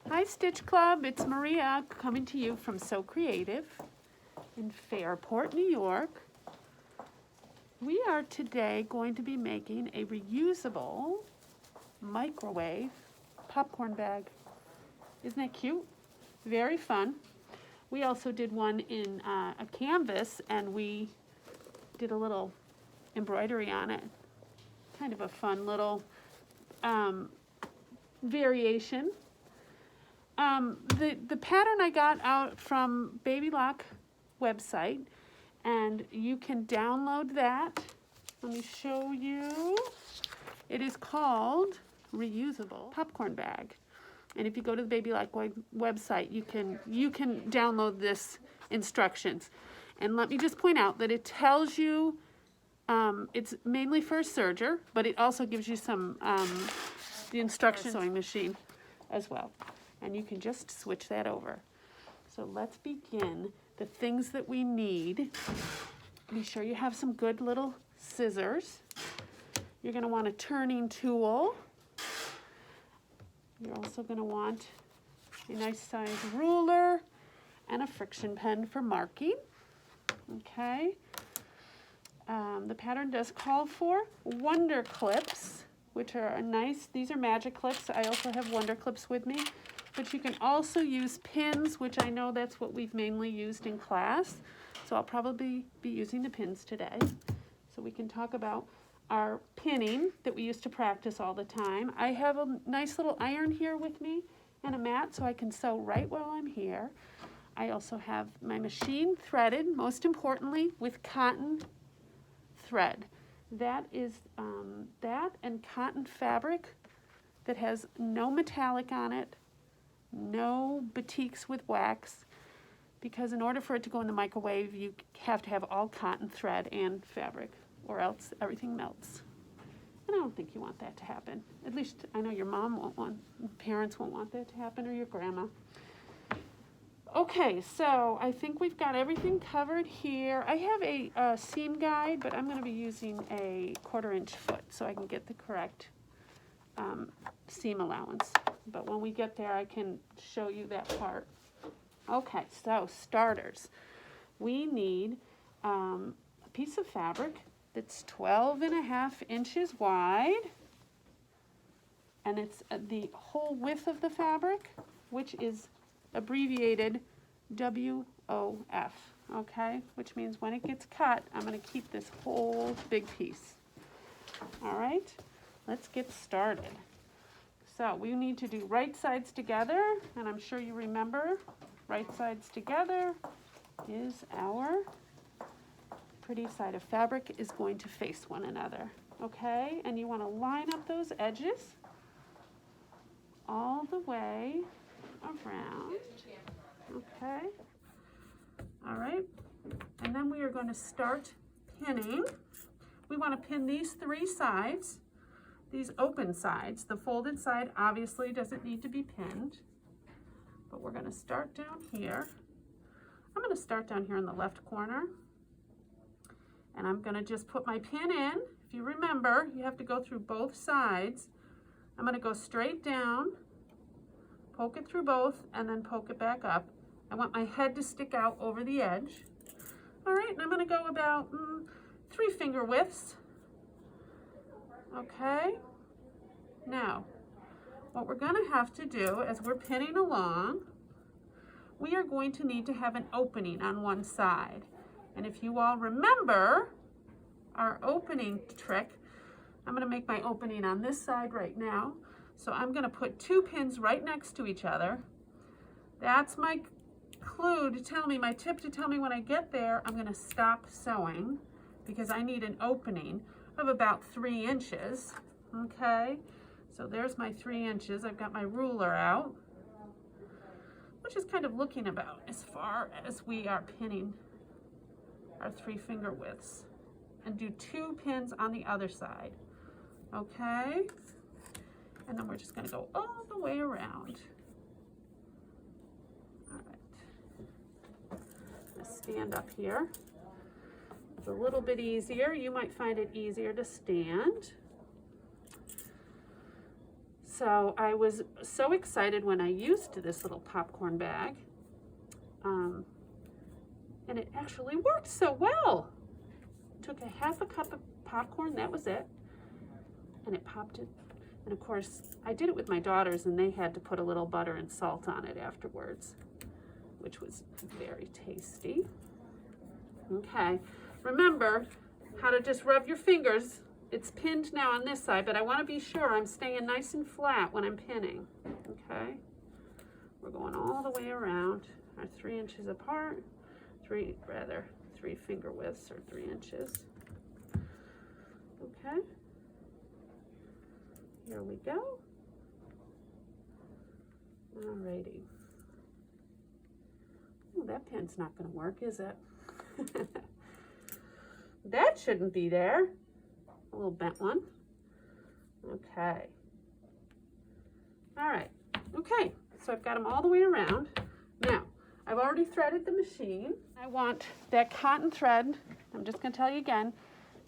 Hi Stitch Club, it's Maria coming to you from So Creative in Fairport, New York. We are today going to be making a reusable microwave popcorn bag. Isn't that cute? Very fun. We also did one in a canvas and we did a little embroidery on it. Kind of a fun little variation. The pattern I got out from Baby Lock website, and you can download that. Let me show you. It is called Reusable Popcorn Bag. And if you go to the Baby Lock website, you can download this instructions. And let me just point out that it tells you it's mainly for a serger, but it also gives you some the instruction sewing machine as well. And you can just switch that over. So let's begin. The things that we need. Be sure you have some good little scissors. You're going to want a turning tool. You're also going to want a nice size ruler and a friction pen for marking. Okay. The pattern does call for Wonder Clips, which are nice. These are magic clips. I also have Wonder Clips with me. But you can also use pins, which I know that's what we've mainly used in class. So I'll probably be using the pins today. So we can talk about our pinning that we used to practice all the time. I have a nice little iron here with me and a mat so I can sew right while I'm here. I also have my machine threaded, most importantly, with cotton thread. That is that and cotton fabric that has no metallic on it, no batiks with wax, because in order for it to go in the microwave, you have to have all cotton thread and fabric, or else everything melts. And I don't think you want that to happen. At least I know your mom won't want, parents won't want that to happen, or your grandma. Okay, so I think we've got everything covered here. I have a seam guide, but I'm going to be using a 1/4 inch foot so I can get the correct seam allowance. But when we get there, I can show you that part. Okay, so starters. We need a piece of fabric that's 12.5 inches wide, and it's the whole width of the fabric, which is abbreviated WOF, okay? Which means when it gets cut, I'm going to keep this whole big piece. All right, let's get started. So we need to do right sides together, and I'm sure you remember right sides together is our pretty side of fabric is going to face one another, okay? And you want to line up those edges all the way around, okay? All right, and then we are going to start pinning. We want to pin these 3 sides. These open sides. The folded side obviously doesn't need to be pinned, but we're going to start down here. I'm going to start down here in the left corner, and I'm going to just put my pin in. If you remember, you have to go through both sides. I'm going to go straight down, poke it through both, and then poke it back up. I want my head to stick out over the edge. All right, and I'm going to go about 3 finger widths. Okay, now what we're going to have to do as we're pinning along, we are going to need to have an opening on one side. And if you all remember our opening trick, I'm going to make my opening on this side right now. So I'm going to put 2 pins right next to each other. That's my clue to tell me, my tip to tell me when I get there, I'm going to stop sewing because I need an opening of about 3 inches, okay? So there's my 3 inches. I've got my ruler out, which is kind of looking about as far as we are pinning our 3 finger widths. And do 2 pins on the other side, okay? And then we're just gonna go all the way around. All right, let's stand up here. It's a little bit easier. You might find it easier to stand. So I was so excited when I used this little popcorn bag. And it actually worked so well. Took a half a cup of popcorn, that was it. And it popped it. And of course, I did it with my daughters and they had to put a little butter and salt on it afterwards, which was very tasty. Okay, remember how to just rub your fingers. It's pinned now on this side, but I want to be sure I'm staying nice and flat when I'm pinning. Okay, we're going all the way around. Our 3 inches apart, three finger widths or 3 inches. Okay, here we go. Alrighty. Oh, that pin's not going to work, is it? That shouldn't be there. A little bent one. Okay. All right. Okay, so I've got them all the way around. Now, I've already threaded the machine. I want that cotton thread, I'm just going to tell you again,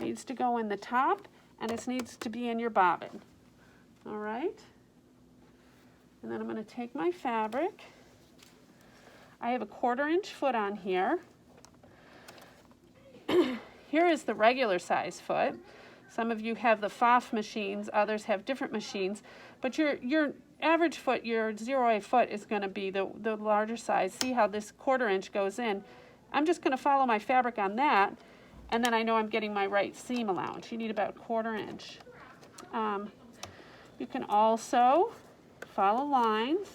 needs to go in the top and it needs to be in your bobbin. All right? And then I'm going to take my fabric. I have a 1/4 inch foot on here. Here is the regular size foot. Some of you have the FOF machines, others have different machines, but your average foot, your 0A foot is going to be the larger size. See how this 1/4 inch goes in? I'm just going to follow my fabric on that, and then I know I'm getting my right seam allowance. You need about 1/4 inch. You can also follow lines.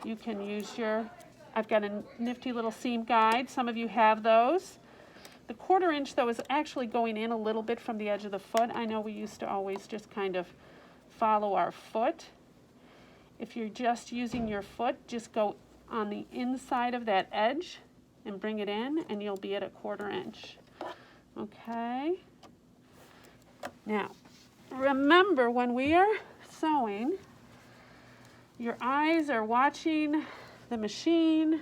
You can use I've got a nifty little seam guide. Some of you have those. The 1/4 inch, though, is actually going in a little bit from the edge of the foot. I know we used to always just kind of follow our foot. If you're just using your foot, just go on the inside of that edge and bring it in, and you'll be at a 1/4 inch. Okay? Now, remember, when we are sewing, your eyes are watching the machine.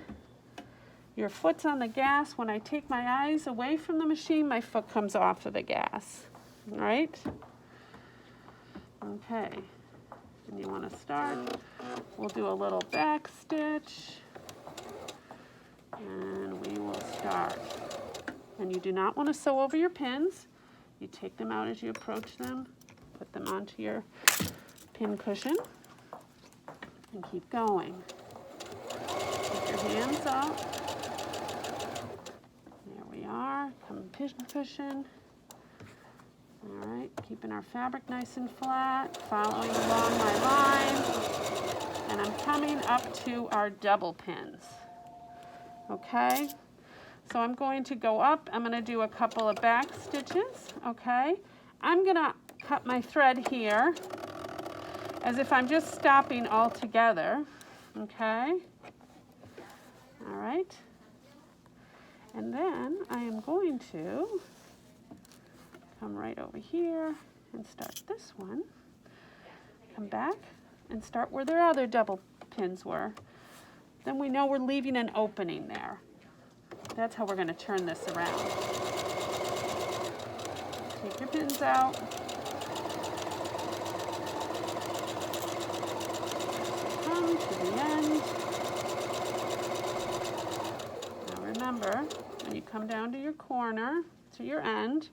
Your foot's on the gas. When I take my eyes away from the machine, my foot comes off of the gas. All right? Okay. And you want to start. We'll do a little back stitch. And we will start. And you do not want to sew over your pins. You take them out as you approach them. Put them onto your pin cushion. And keep going. Keep your hands up. Pin cushion. All right, keeping our fabric nice and flat, following along my line, and I'm coming up to our double pins. Okay, so I'm going to go up. I'm going to do a couple of back stitches. Okay, I'm going to cut my thread here as if I'm just stopping all together. Okay, all right. And then I am going to come right over here and start this one. Come back and start where their other double pins were. Then we know we're leaving an opening there. That's how we're going to turn this around. Take your pins out. Come to the end. Now remember, when you come down to your corner, to your end,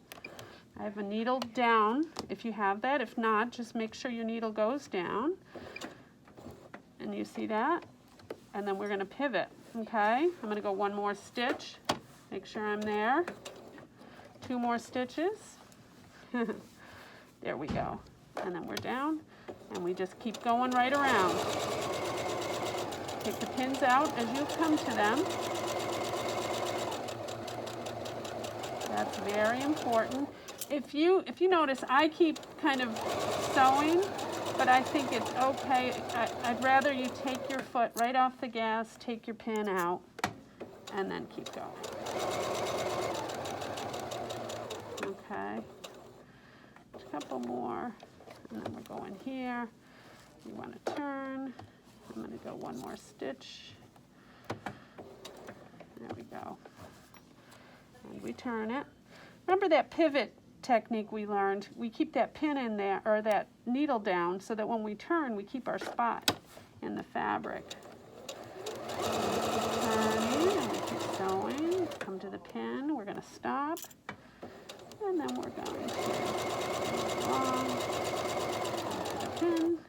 I have a needle down if you have that. If not, just make sure your needle goes down. And you see that? And then we're going to pivot, okay? I'm going to go one more stitch. Make sure I'm there. 2 more stitches. There we go. And then we're down, and we just keep going right around. Take the pins out as you come to them. That's very important. If you notice, I keep kind of sewing, but I think it's okay. I'd rather you take your foot right off the gas, take your pin out, and then keep going. Okay. A couple more, and then we're going here. You want to turn. I'm going to go one more stitch. There we go. And we turn it. Remember that pivot technique we learned, we keep that pin in there, or that needle down, so that when we turn, we keep our spot in the fabric. Turning, and we keep going, come to the pin, we're going to stop, and then we're going to go along, to the pin, and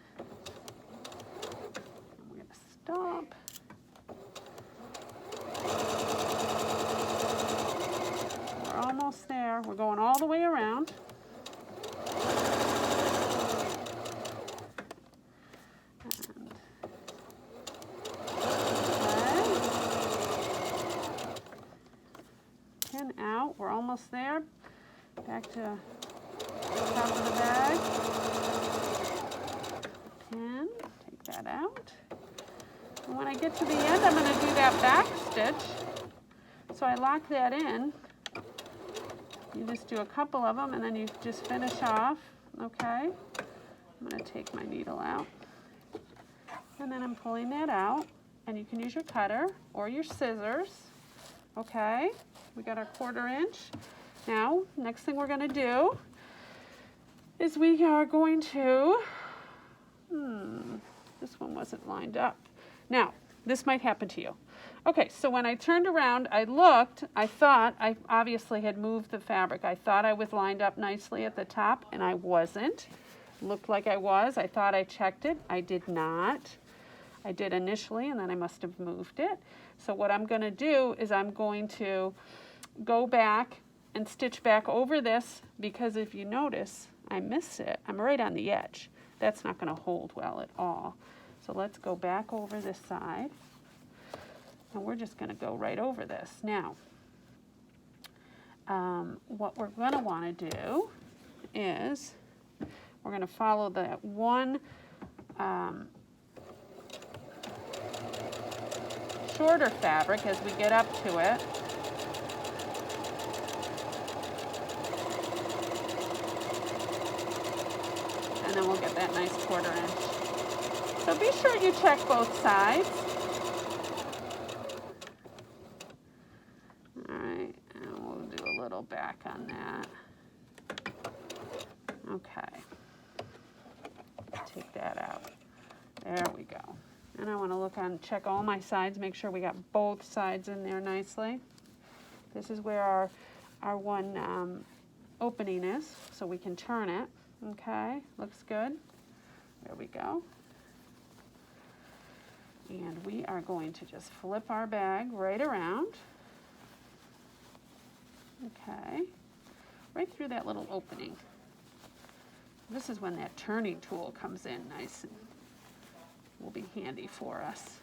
we're going to stop. We're almost there. We're going all the way around. Pin out. We're almost there. Back to the top of the bag. Pin. Take that out. And when I get to the end, I'm going to do that back stitch. So I lock that in. You just do a couple of them, and then you just finish off. Okay. I'm going to take my needle out. And then I'm pulling that out. And you can use your cutter or your scissors. Okay. We got our 1/4 inch. Now, next thing we're going to do is we are going to, this one wasn't lined up. Now, this might happen to you. Okay, so when I turned around, I looked, I thought I obviously had moved the fabric. I thought I was lined up nicely at the top, and I wasn't. Looked like I was. I thought I checked it. I did not. I did initially, and then I must have moved it. So what I'm going to do is I'm going to go back and stitch back over this, because if you notice, I missed it. I'm right on the edge. That's not going to hold well at all. So let's go back over this side, and we're just going to go right over this. Now, what we're going to want to do is we're going to follow that one shorter fabric as we get up to it. And then we'll get that nice 1/4 inch. So be sure you check both sides. All right, and we'll do a little back on that. Okay. Take that out. There we go. And I want to look on, check all my sides, make sure we got both sides in there nicely. This is where our one opening is, so we can turn it. Okay, looks good. There we go. And we are going to just flip our bag right around. Okay, right through that little opening. This is when that turning tool comes in nice and will be handy for us.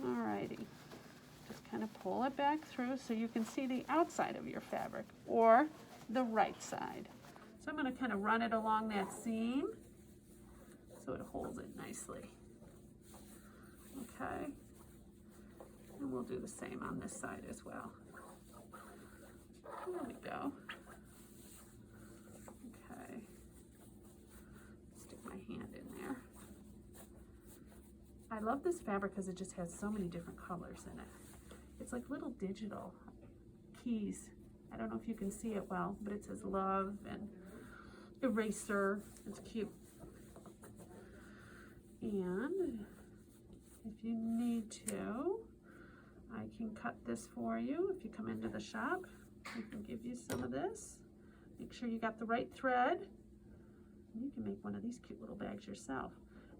Alrighty, just kind of pull it back through so you can see the outside of your fabric, or the right side. So I'm going to kind of run it along that seam so it holds it nicely. Okay, and we'll do the same on this side as well. There we go. Okay, stick my hand in there. I love this fabric because it just has so many different colors in it. It's like little digital keys. I don't know if you can see it well, but it says love and eraser. It's cute. And if you need to, I can cut this for you. If you come into the shop, I can give you some of this. Make sure you got the right thread. You can make one of these cute little bags yourself.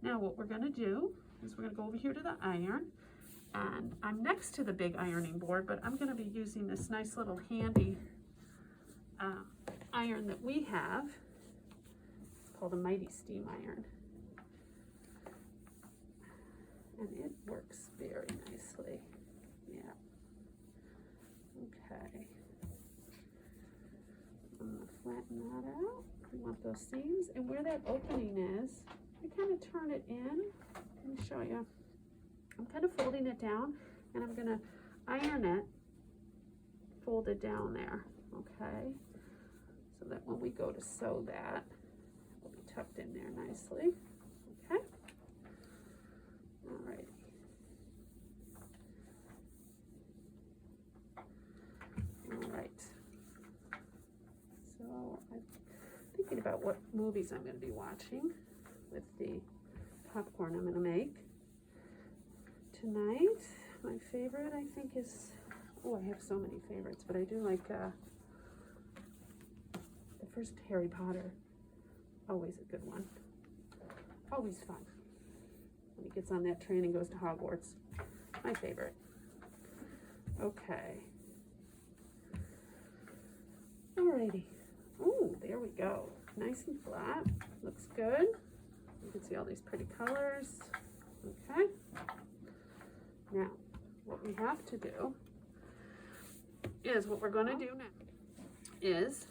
Now what we're going to do is we're going to go over here to the iron, and I'm next to the big ironing board, but I'm going to be using this nice little handy iron that we have. It's called a Mighty Steam Iron, and it works very nicely. Yeah. Okay. I'm going to flatten that out. We want those seams, and where that opening is, I kind of turn it in. Let me show you. I'm kind of folding it down, and I'm going to iron it folded down there, okay? So that when we go to sew that, it'll be tucked in there nicely, okay? All right. All right. movies I'm going to be watching with the popcorn I'm going to make tonight. My favorite, I think, is, oh, I have so many favorites, but I do like the first Harry Potter. Always a good one. Always fun. When he gets on that train and goes to Hogwarts. My favorite. Okay. Alrighty. Ooh, there we go. Nice and flat. Looks good. You can see all these pretty colors. Okay. Now, what we have to do is, what we're going to do now is,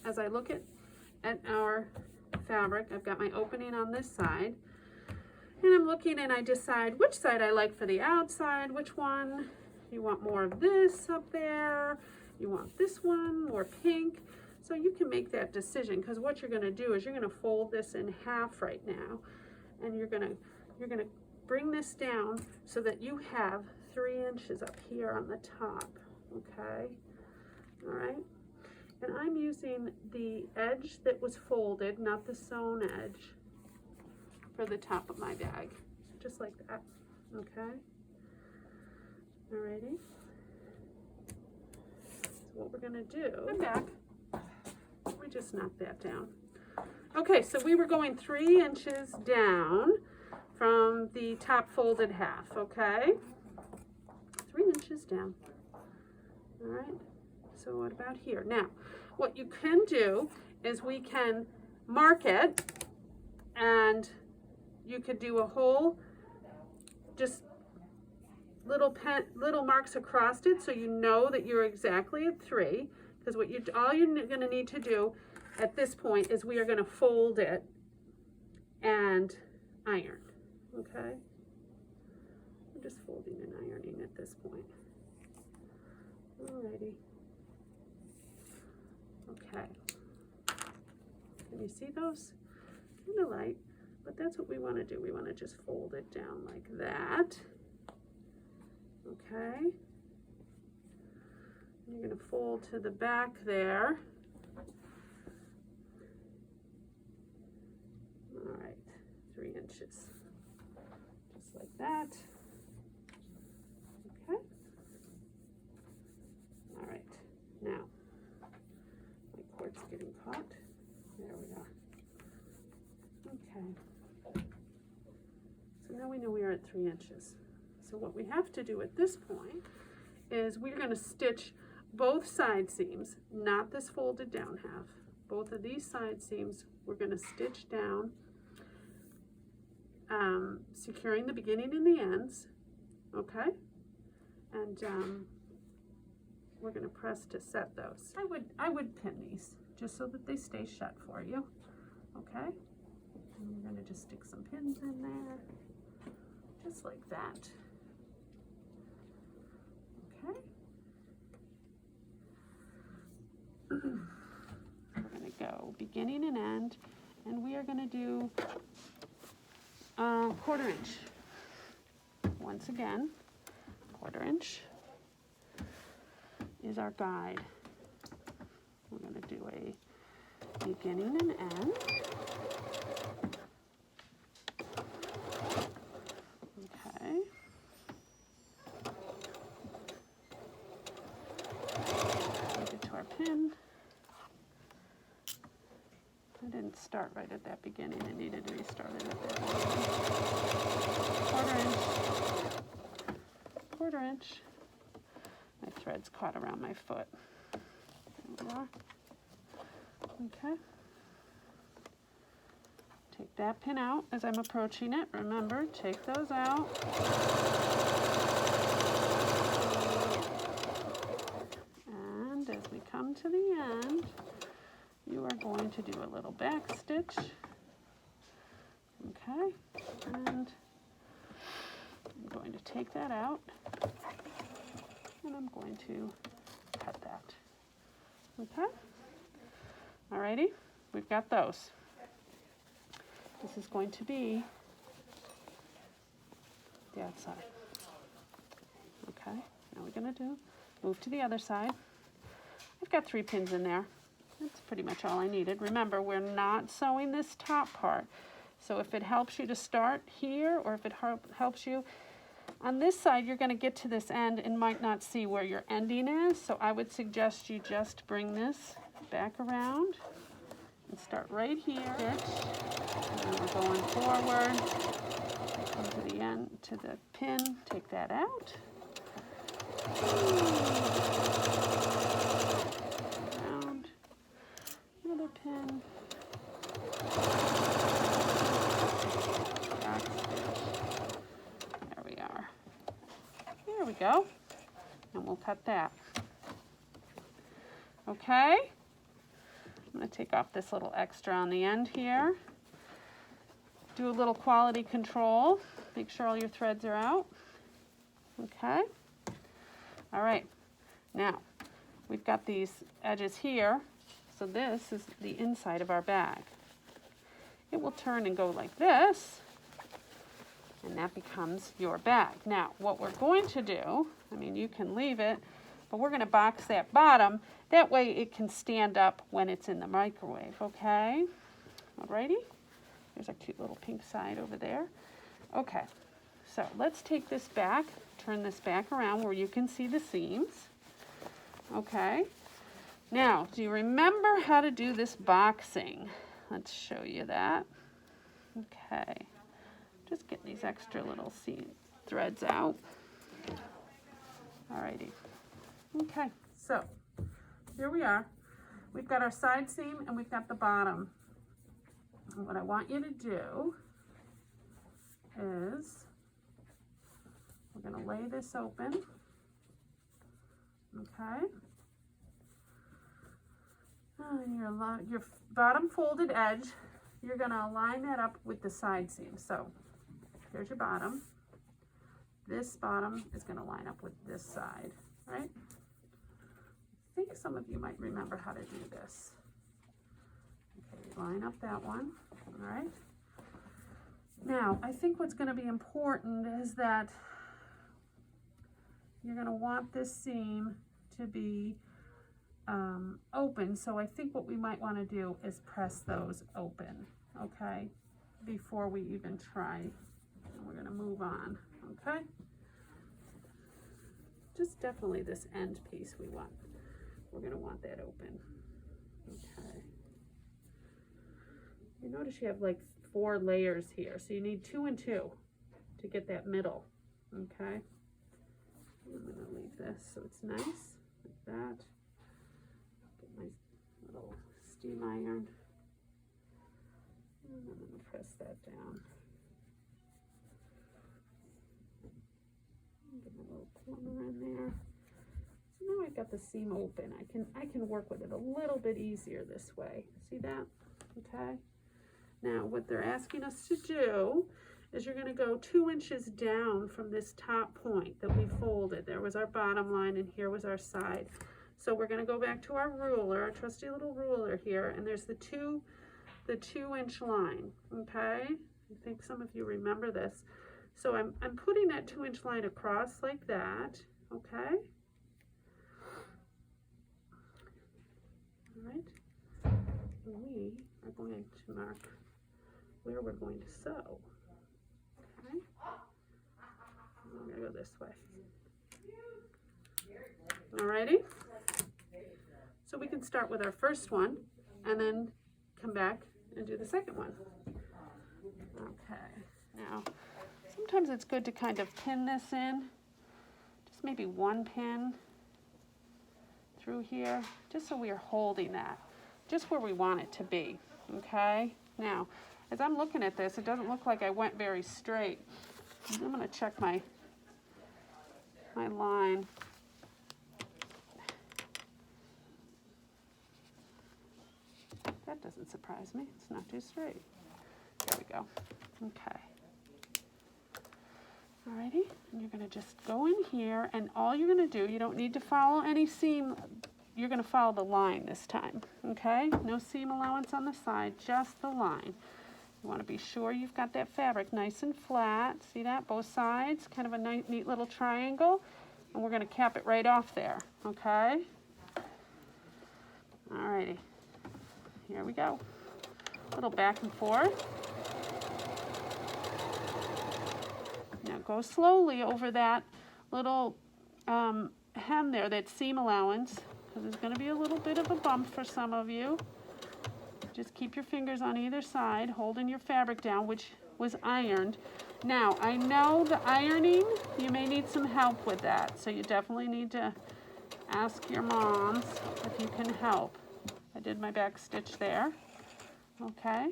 as I look at our fabric, I've got my opening on this side, and I'm looking and I decide which side I like for the outside, which one. You want more of this up there, you want this one, more pink. So you can make that decision, because what you're going to do is you're going to fold this in half right now, and you're going to bring this down so that you have 3 inches up here on the top. Okay, all right. And I'm using the edge that was folded, not the sewn edge, for the top of my bag, just like that. Okay. Alrighty. So what we're gonna do, come back. We just knock that down. Okay, so we were going 3 inches down from the top folded half, okay? 3 inches down. All right, so what about here? Now, what you can do is we can mark it, and you could do a whole, just little marks across it, so you know that you're exactly at 3. Because all you're going to need to do at this point is we are going to fold it and iron. Okay, I'm just folding and ironing at this point. Alrighty. Okay. Can you see those? Kind of light, but that's what we want to do. We want to just fold it down like that. Okay. You're going to fold to the back there. All right, 3 inches. Just like that. Okay. All right, now, my cord's getting caught. There we are. Okay. So now we know we are at 3 inches. So what we have to do at this point is we're going to stitch both side seams, not this folded down half. Both of these side seams we're going to stitch down, securing the beginning and the ends, okay? And we're going to press to set those. I would pin these just so that they stay shut for you, okay? And we're going to just stick some pins in there, just like that. Okay. We're going to go beginning and end, and we are going to do 1/4 inch. Once again, 1/4 inch is our guide. We're going to do a beginning and end. Okay. Take it to our pin. I didn't start right at that beginning. I needed to be started at that beginning. 1/4 inch. My thread's caught around my foot. There we are. Okay. Take that pin out as I'm approaching it. Remember, take those out. And as we come to the end, you are going to do a little back stitch. Okay. And I'm going to take that out. And I'm going to cut that. Okay? Alrighty, we've got those. This is going to be the outside. Okay, now we're going to move to the other side. I've got 3 pins in there. That's pretty much all I needed. Remember, we're not sewing this top part. So if it helps you to start here, or if it helps you on this side, you're going to get to this end and might not see where your ending is. So I would suggest you just bring this back around and start right here. And then we're going forward, come to the end, to the pin, take that out. Around, another pin. There we are. There we go. And we'll cut that. Okay. I'm going to take off this little extra on the end here. Do a little quality control. Make sure all your threads are out. Okay. All right. Now, we've got these edges here. So this is the inside of our bag. It will turn and go like this, and that becomes your bag. Now, what we're going to do, I mean, you can leave it, but we're going to box that bottom. That way it can stand up when it's in the microwave, okay? Alrighty. There's our cute little pink side over there. Okay, so let's take this back, turn this back around where you can see the seams. Okay. Now, do you remember how to do this boxing? Let's show you that. Okay. Just get these extra little seam threads out. Alrighty. Okay, so here we are. We've got our side seam and we've got the bottom. And what I want you to do is we're going to lay this open. Okay. And your bottom folded edge, you're going to align that up with the side seam. So here's your bottom. This bottom is going to line up with this side, right? I think some of you might remember how to do this. Okay, line up that one, all right? Now, I think what's going to be important is that you're going to want this seam to be open. So I think what we might want to do is press those open, okay, before we even try. And we're going to move on, okay? Just definitely this end piece we want. We're going to want that open, okay? You notice you have like 4 layers here, so you need 2 and 2 to get that middle, okay? I'm going to leave this so it's nice, like that. Get my little steam iron, and I'm going to press that down. Get my little corner in there. So now I've got the seam open. I can work with it a little bit easier this way. See that? Okay. Now what they're asking us to do is you're going to go 2 inches down from this top point that we folded. There was our bottom line and here was our side. So we're going to go back to our ruler, our trusty little ruler here, and there's the 2-inch line, okay? I think some of you remember this. So I'm putting that 2-inch line across like that, okay? All right. And we are going to mark where we're going to sew. Okay. I'm going to go this way. Alrighty. So we can start with our first one and then come back and do the second one. Okay. Now, sometimes it's good to kind of pin this in. Just maybe 1 pin through here, just so we are holding that, just where we want it to be. Okay. Now, as I'm looking at this, it doesn't look like I went very straight. I'm going to check my line. That doesn't surprise me. It's not too straight. There we go. Okay. Alrighty, and you're going to just go in here, and all you're going to do, you don't need to follow any seam. You're going to follow the line this time, okay? No seam allowance on the side, just the line. You want to be sure you've got that fabric nice and flat. See that? Both sides, kind of a neat little triangle. And we're going to cap it right off there, okay? Alrighty. Here we go. A little back and forth. Now go slowly over that little hem there, that seam allowance, because there's going to be a little bit of a bump for some of you. Just keep your fingers on either side, holding your fabric down, which was ironed. Now, I know the ironing, you may need some help with that, so you definitely need to ask your moms if you can help. I did my back stitch there. Okay.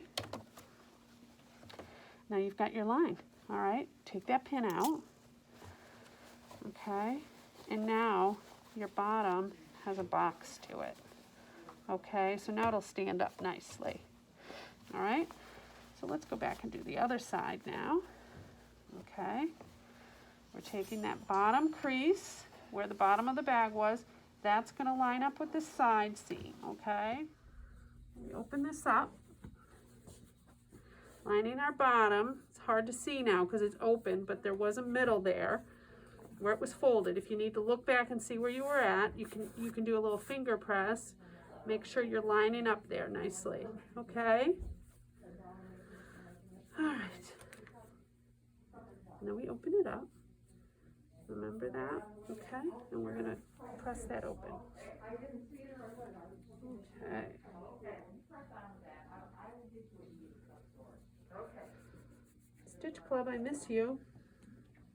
Now you've got your line. All right, take that pin out. Okay, and now your bottom has a box to it. Okay, so now it'll stand up nicely. All right, so let's go back and do the other side now. Okay, we're taking that bottom crease where the bottom of the bag was. That's going to line up with the side seam. Okay, we open this up, lining our bottom. It's hard to see now because it's open, but there was a middle there where it was folded. If you need to look back and see where you were at, you can do a little finger press. Make sure you're lining up there nicely. Okay? All right. Now we open it up. Remember that? Okay? And we're going to press that open. Okay. Stitch Club, I miss you.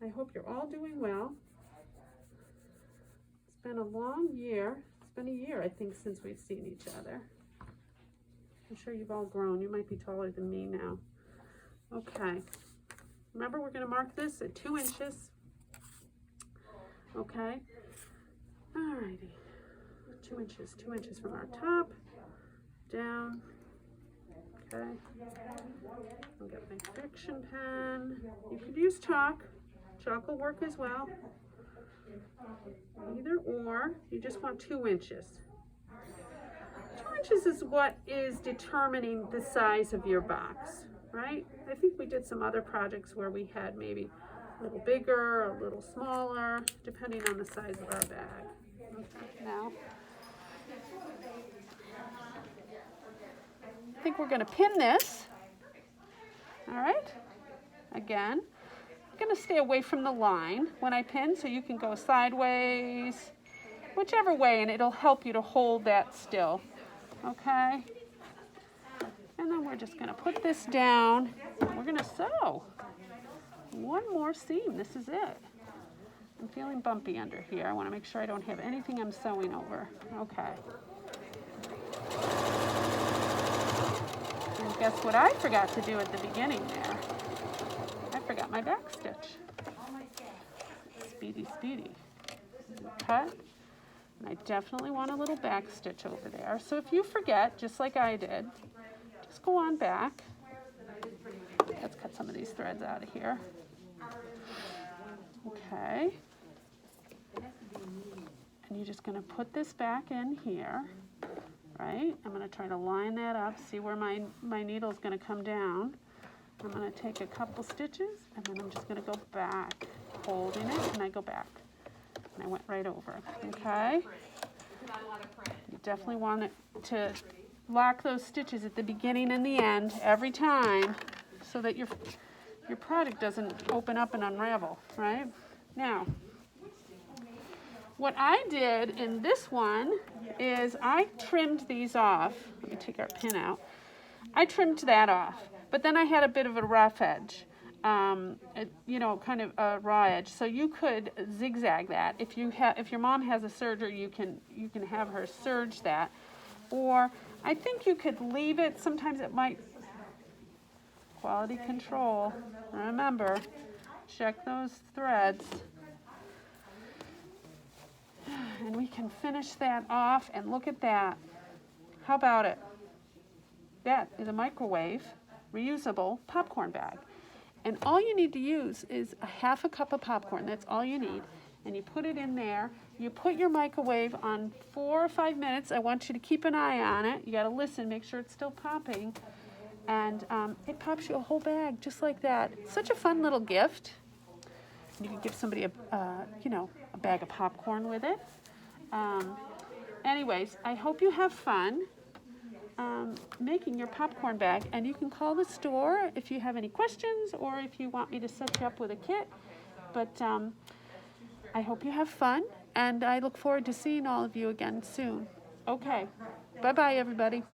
I hope you're all doing well. It's been a long year. It's been a year, I think, since we've seen each other. I'm sure you've all grown. You might be taller than me now. Okay. Remember, we're going to mark this at 2 inches. Okay. Alrighty. 2 inches. 2 inches from our top. Down. Okay. I'll get my friction pen. You could use chalk. Chalk will work as well. Either or. You just want 2 inches. 2 inches is what is determining the size of your box, right? I think we did some other projects where we had maybe a little bigger, a little smaller, depending on the size of our bag. Okay, now, I think we're going to pin this. All right. Again, I'm going to stay away from the line when I pin, so you can go sideways, whichever way, and it'll help you to hold that still. Okay. And then we're just going to put this down. We're going to sew one more seam. This is it. I'm feeling bumpy under here. I want to make sure I don't have anything I'm sewing over. Okay. And guess what I forgot to do at the beginning there? I forgot my back stitch. Speedy, speedy. Cut. And I definitely want a little back stitch over there. So if you forget, just like I did, just go on back. Let's cut some of these threads out of here. Okay. And you're just going to put this back in here, right? I'm going to try to line that up, see where my needle is going to come down. I'm going to take a couple stitches, and then I'm just going to go back, holding it, and I go back. And I went right over, okay? You definitely want it to lock those stitches at the beginning and the end every time so that your product doesn't open up and unravel, right? Now, what I did in this one is I trimmed these off. Let me take our pin out. I trimmed that off, but then I had a bit of a rough edge, kind of a raw edge. So you could zigzag that. If your mom has a serger, you can have her serge that, or I think you could leave it. Sometimes it might. Quality control. Remember, check those threads. And we can finish that off, and look at that. How about it? That is a microwave, reusable popcorn bag. And all you need to use is a half a cup of popcorn. That's all you need. And you put it in there. You put your microwave on 4 or 5 minutes. I want you to keep an eye on it. You got to listen, make sure it's still popping. And it pops you a whole bag just like that. It's such a fun little gift. You can give somebody a bag of popcorn with it. Anyways, I hope you have fun. making your popcorn bag. And you can call the store if you have any questions or if you want me to set you up with a kit. But I hope you have fun, and I look forward to seeing all of you again soon. Okay, bye-bye, everybody.